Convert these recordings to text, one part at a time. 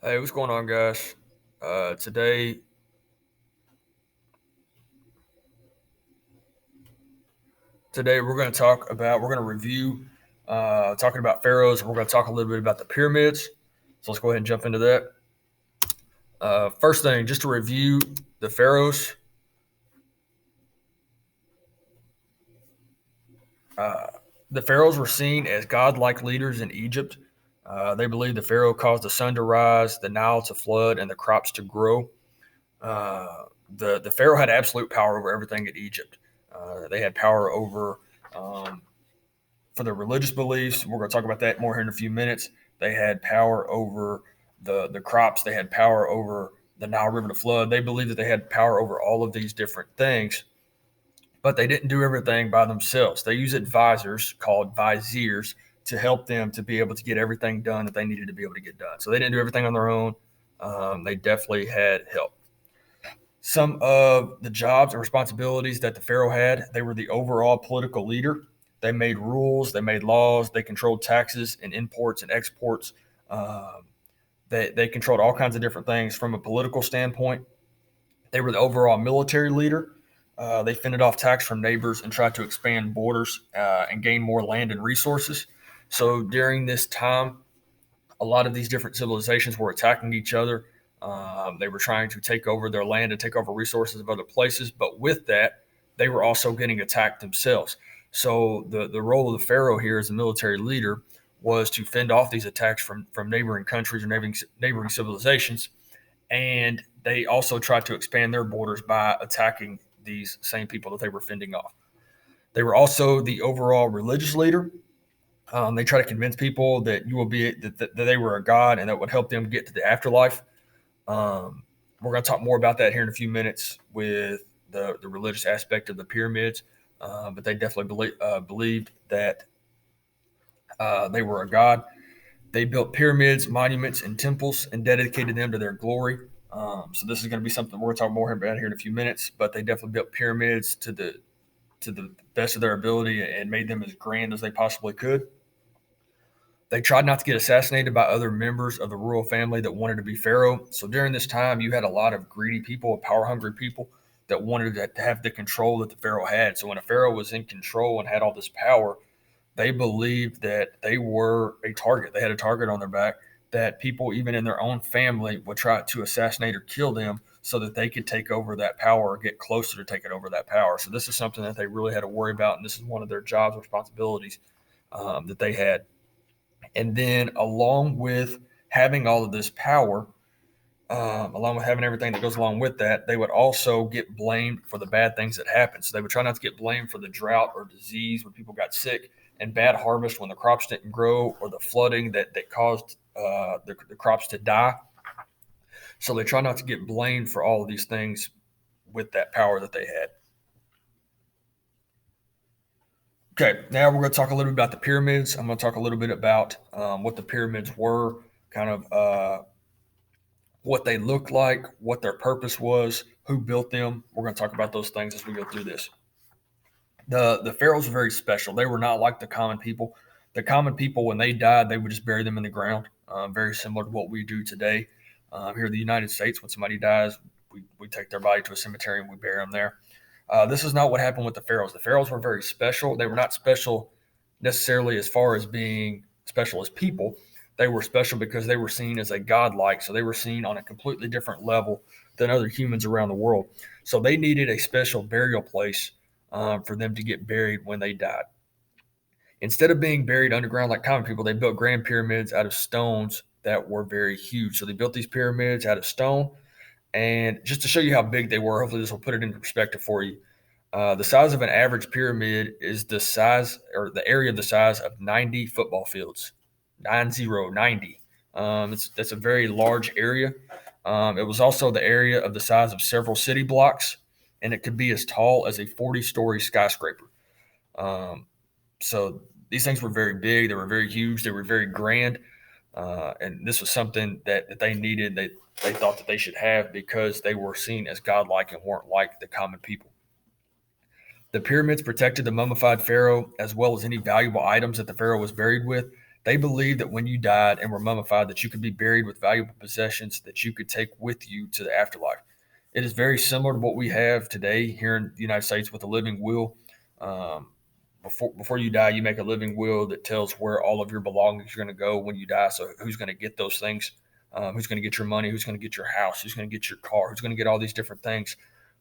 Hey, what's going on, guys? Today, we're going to review, talking about pharaohs, and we're going to talk a little bit about the pyramids. So let's go ahead and jump into that. First thing, just to review the pharaohs. Uh, the pharaohs were seen as godlike leaders in Egypt. They believed the pharaoh caused the sun to rise, the Nile to flood, and the crops to grow. The pharaoh had absolute power over everything in Egypt. They had power over um, for their religious beliefs. We're going to talk about that more here in a few minutes. They had power over the crops. They had power over the Nile River to flood. They believed that they had power over all of these different things, but they didn't do everything by themselves. They used advisors called viziers to help them to be able to get everything done that they needed to be able to get done. So they didn't do everything on their own. They definitely had help. Some of the jobs and responsibilities that the pharaoh had, they were the overall political leader. They made rules, they made laws, they controlled taxes and imports and exports. Um, they controlled all kinds of different things from a political standpoint. They were the overall military leader. They fended off attacks from neighbors and tried to expand borders and gain more land and resources. So during this time, a lot of these different civilizations were attacking each other. They were trying to take over their land and take over resources of other places. But with that, they were also getting attacked themselves. So the role of the pharaoh here as a military leader was to fend off these attacks from neighboring countries or neighboring civilizations. And they also tried to expand their borders by attacking these same people that they were fending off. They were also the overall religious leader. They try to convince people that you will be that they were a god and that would help them get to the afterlife. We're going to talk more about that here in a few minutes with the religious aspect of the pyramids. But they definitely believed that they were a god. They built pyramids, monuments, and temples and dedicated them to their glory. So this is going to be something we're going to talk more about here in a few minutes. But they definitely built pyramids to the best of their ability and made them as grand as they possibly could. They tried not to get assassinated by other members of the royal family that wanted to be pharaoh. So during this time, you had a lot of greedy people, power hungry people that wanted to have the control that the pharaoh had. So when a pharaoh was in control and had all this power, they believed that they were a target. They had a target on their back that people, even in their own family, would try to assassinate or kill them so that they could take over that power or get closer to taking over that power. So this is something that they really had to worry about, and this is one of their jobs responsibilities that they had. And then, along with having all of this power, along with having everything that goes along with that, they would also get blamed for the bad things that happen. So they would try not to get blamed for the drought or disease when people got sick, and bad harvest when the crops didn't grow, or the flooding that caused the crops to die. So they try not to get blamed for all of these things with that power that they had. Okay, now we're going to talk a little bit about the pyramids. I'm going to talk a little bit about what the pyramids were, kind of what they looked like, what their purpose was, who built them. We're going to talk about those things as we go through this. The pharaohs were very special. They were not like the common people. The common people, when they died, they would just bury them in the ground, very similar to what we do today. Here in the United States, when somebody dies, we take their body to a cemetery and we bury them there. This is not what happened with the pharaohs. The pharaohs were very special. They were not special necessarily as far as being special as people. They were special because they were seen as a godlike. So they were seen on a completely different level than other humans around the world. So they needed a special burial place for them to get buried when they died. Instead of being buried underground like common people, they built grand pyramids out of stones that were very huge. So they built these pyramids out of stone. And just to show you how big they were, hopefully this will put it into perspective for you. The size of an average pyramid is the size or the area of the size of 90 football fields. 90. That's a very large area. It was also the area of the size of several city blocks, and it could be as tall as a 40-story skyscraper. Um, so these things were very big. They were very huge. They were very grand. And this was something that they needed. They thought that they should have because they were seen as godlike and weren't like the common people. The pyramids protected the mummified pharaoh as well as any valuable items that the pharaoh was buried with. They believed that when you died and were mummified, that you could be buried with valuable possessions that you could take with you to the afterlife. It is very similar to what we have today here in the United States with a living will. Um, before you die, you make a living will that tells where all of your belongings are going to go when you die. So who's going to get those things? Who's going to get your money? Who's going to get your house? Who's going to get your car? Who's going to get all these different things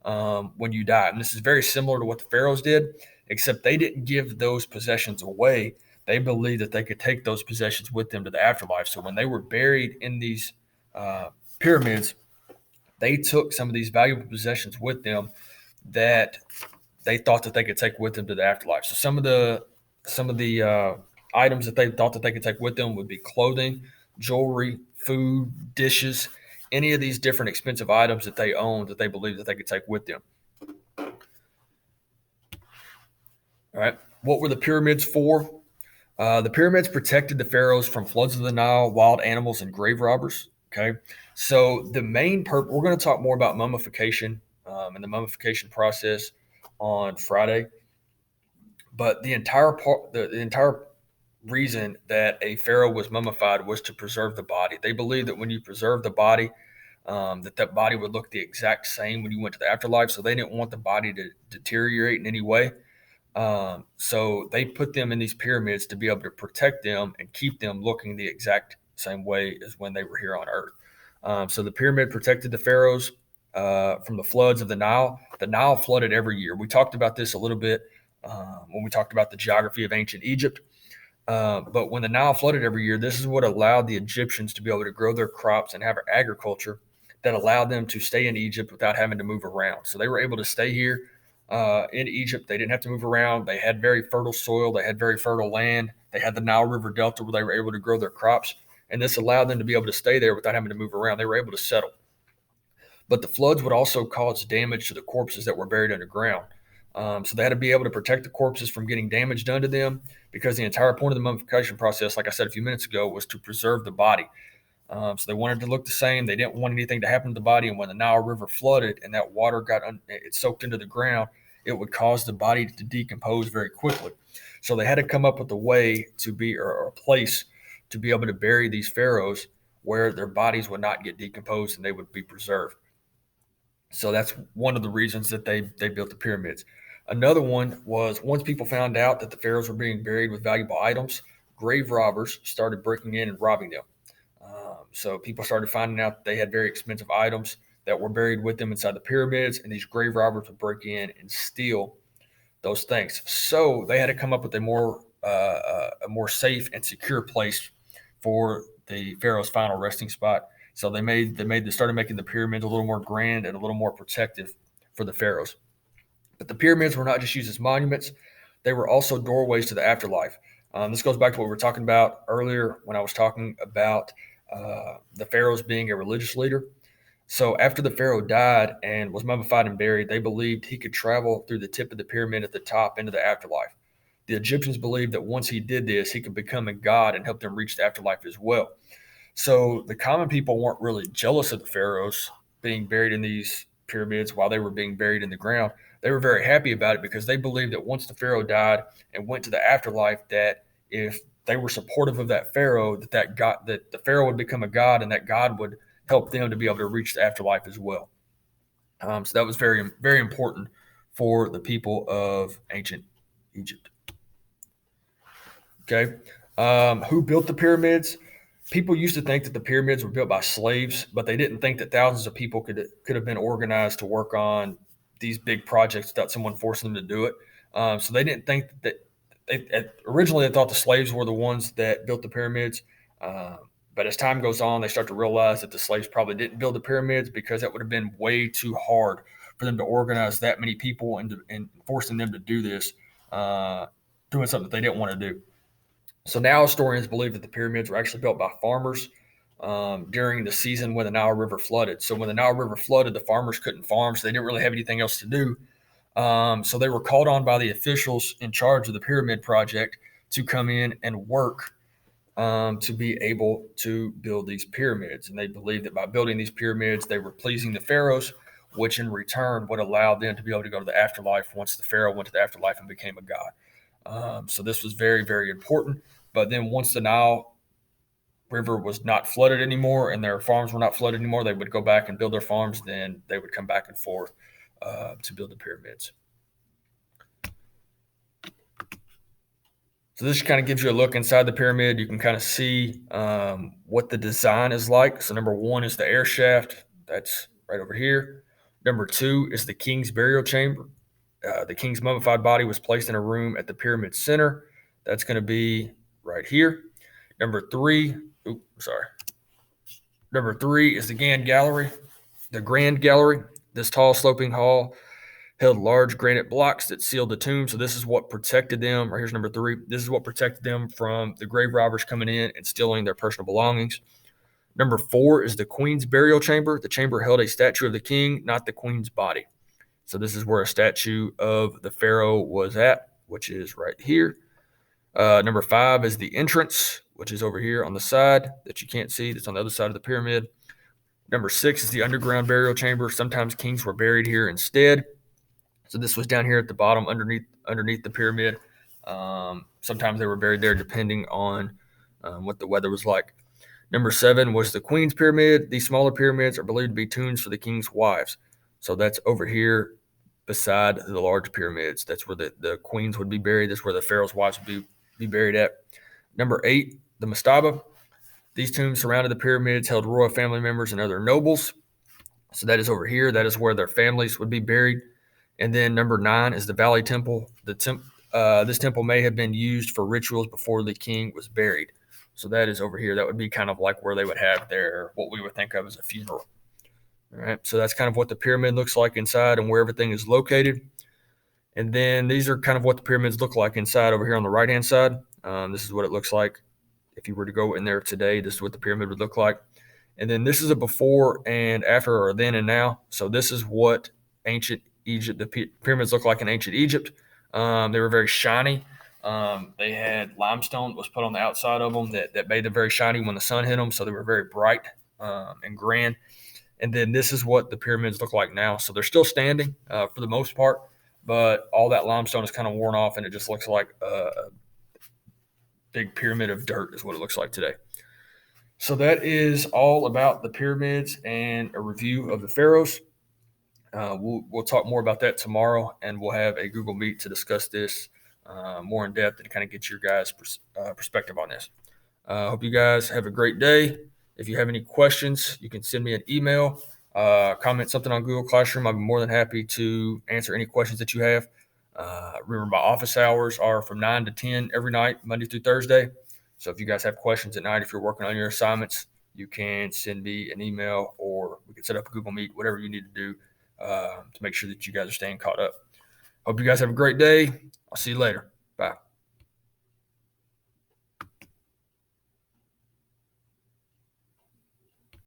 when you die? And this is very similar to what the pharaohs did, except they didn't give those possessions away. They believed that they could take those possessions with them to the afterlife. So when they were buried in these pyramids, they took some of these valuable possessions with them that they thought that they could take with them to the afterlife. So some of the items that they thought that they could take with them would be clothing, jewelry, food, dishes, any of these different expensive items that they owned that they believed that they could take with them. All right. What were the pyramids for? The pyramids protected the pharaohs from floods of the Nile, wild animals, and grave robbers. Okay. So the main purpose, we're going to talk more about mummification and the mummification process on Friday. But the entire reason that a pharaoh was mummified was to preserve the body. They believed that when you preserve the body, that body would look the exact same when you went to the afterlife. So they didn't want the body to deteriorate in any way. So they put them in these pyramids to be able to protect them and keep them looking the exact same way as when they were here on Earth. So the pyramid protected the pharaohs from the floods of the Nile. The Nile flooded every year. We talked about this a little bit when we talked about the geography of ancient Egypt. But when the Nile flooded every year, this is what allowed the Egyptians to be able to grow their crops and have agriculture that allowed them to stay in Egypt without having to move around. So they were able to stay here in Egypt. They didn't have to move around. They had very fertile soil. They had very fertile land. They had the Nile River Delta where they were able to grow their crops. And this allowed them to be able to stay there without having to move around. They were able to settle. But the floods would also cause damage to the corpses that were buried underground. So they had to be able to protect the corpses from getting damage done to them because the entire point of the mummification process, like I said a few minutes ago, was to preserve the body. So they wanted to look the same. They didn't want anything to happen to the body. And when the Nile River flooded and that water it soaked into the ground, it would cause the body to decompose very quickly. So they had to come up with a way to be or a place to be able to bury these pharaohs where their bodies would not get decomposed and they would be preserved. So that's one of the reasons that they built the pyramids. Another one was once people found out that the pharaohs were being buried with valuable items, grave robbers started breaking in and robbing them. So people started finding out that they had very expensive items that were buried with them inside the pyramids, and these grave robbers would break in and steal those things. So they had to come up with a more safe and secure place for the pharaoh's final resting spot. So they started making the pyramids a little more grand and a little more protective for the pharaohs. But the pyramids were not just used as monuments; they were also doorways to the afterlife. This goes back to what we were talking about earlier when I was talking about the pharaohs being a religious leader. So after the pharaoh died and was mummified and buried, they believed he could travel through the tip of the pyramid at the top into the afterlife. The Egyptians believed that once he did this, he could become a god and help them reach the afterlife as well. So the common people weren't really jealous of the pharaohs being buried in these pyramids while they were being buried in the ground. They were very happy about it because they believed that once the pharaoh died and went to the afterlife, that if they were supportive of that pharaoh, that the pharaoh would become a god, and that God would help them to be able to reach the afterlife as well. So that was very very important for the people of ancient Egypt. Okay, who built the pyramids? People used to think that the pyramids were built by slaves, but they didn't think that thousands of people could have been organized to work on these big projects without someone forcing them to do it. So they didn't think that originally they thought the slaves were the ones that built the pyramids. But as time goes on, they start to realize that the slaves probably didn't build the pyramids because that would have been way too hard for them to organize that many people and forcing them to do this, doing something that they didn't want to do. So now historians believe that the pyramids were actually built by farmers during the season when the Nile River flooded. So when the Nile River flooded, the farmers couldn't farm, so they didn't really have anything else to do. So they were called on by the officials in charge of the pyramid project to come in and work to be able to build these pyramids. And they believed that by building these pyramids, they were pleasing the pharaohs, which in return would allow them to be able to go to the afterlife once the pharaoh went to the afterlife and became a god. So this was very, very important. But then once the Nile River was not flooded anymore and their farms were not flooded anymore, they would go back and build their farms. Then they would come back and forth to build the pyramids. So this kind of gives you a look inside the pyramid. You can kind of see what the design is like. So number one is the air shaft. That's right over here. Number two is the king's burial chamber. The king's mummified body was placed in a room at the pyramid center. That's going to be right here. Number three, sorry. Number three is the Grand Gallery. The Grand Gallery. This tall sloping hall held large granite blocks that sealed the tomb. So this is what protected them. Or here's number three. This is what protected them from the grave robbers coming in and stealing their personal belongings. Number four is the queen's burial chamber. The chamber held a statue of the king, not the queen's body. So this is where a statue of the pharaoh was at, which is right here. Number five is the entrance, which is over here on the side that you can't see. That's on the other side of the pyramid. Number six is the underground burial chamber. Sometimes kings were buried here instead. So this was down here at the bottom underneath the pyramid. Sometimes they were buried there depending on what the weather was like. Number seven was the Queen's Pyramid. These smaller pyramids are believed to be tombs for the king's wives. So that's over here beside the large pyramids. That's where the queens would be buried. That's where the pharaoh's wives would be buried at. Number eight, the mastaba. These tombs surrounded the pyramids, held royal family members and other nobles. So that is over here. That is where their families would be buried. And then number nine is the Valley Temple. This temple may have been used for rituals before the king was buried. So that is over here. That would be kind of like where they would have their, what we would think of as a funeral. All right. So that's kind of what the pyramid looks like inside and where everything is located. And then these are kind of what the pyramids look like inside over here on the right-hand side. This is what it looks like. If you were to go in there today, this is what the pyramid would look like. And then this is a before and after, or then and now. So this is what ancient Egypt, the pyramids look like in ancient Egypt. They were very shiny. They had limestone that was put on the outside of them that made them very shiny when the sun hit them. So they were very bright and grand. And then this is what the pyramids look like now. So they're still standing for the most part, but all that limestone is kind of worn off and it just looks like a big pyramid of dirt is what it looks like today. So that is all about the pyramids and a review of the pharaohs. We'll talk more about that tomorrow, and we'll have a Google Meet to discuss this more in depth and kind of get your guys' perspective on this. Hope you guys have a great day. If you have any questions, you can send me an email, comment something on Google Classroom. I'd be more than happy to answer any questions that you have. Remember, my office hours are from 9 to 10 every night, Monday through Thursday. So if you guys have questions at night, if you're working on your assignments, you can send me an email or we can set up a Google Meet, whatever you need to do to make sure that you guys are staying caught up. Hope you guys have a great day. I'll see you later.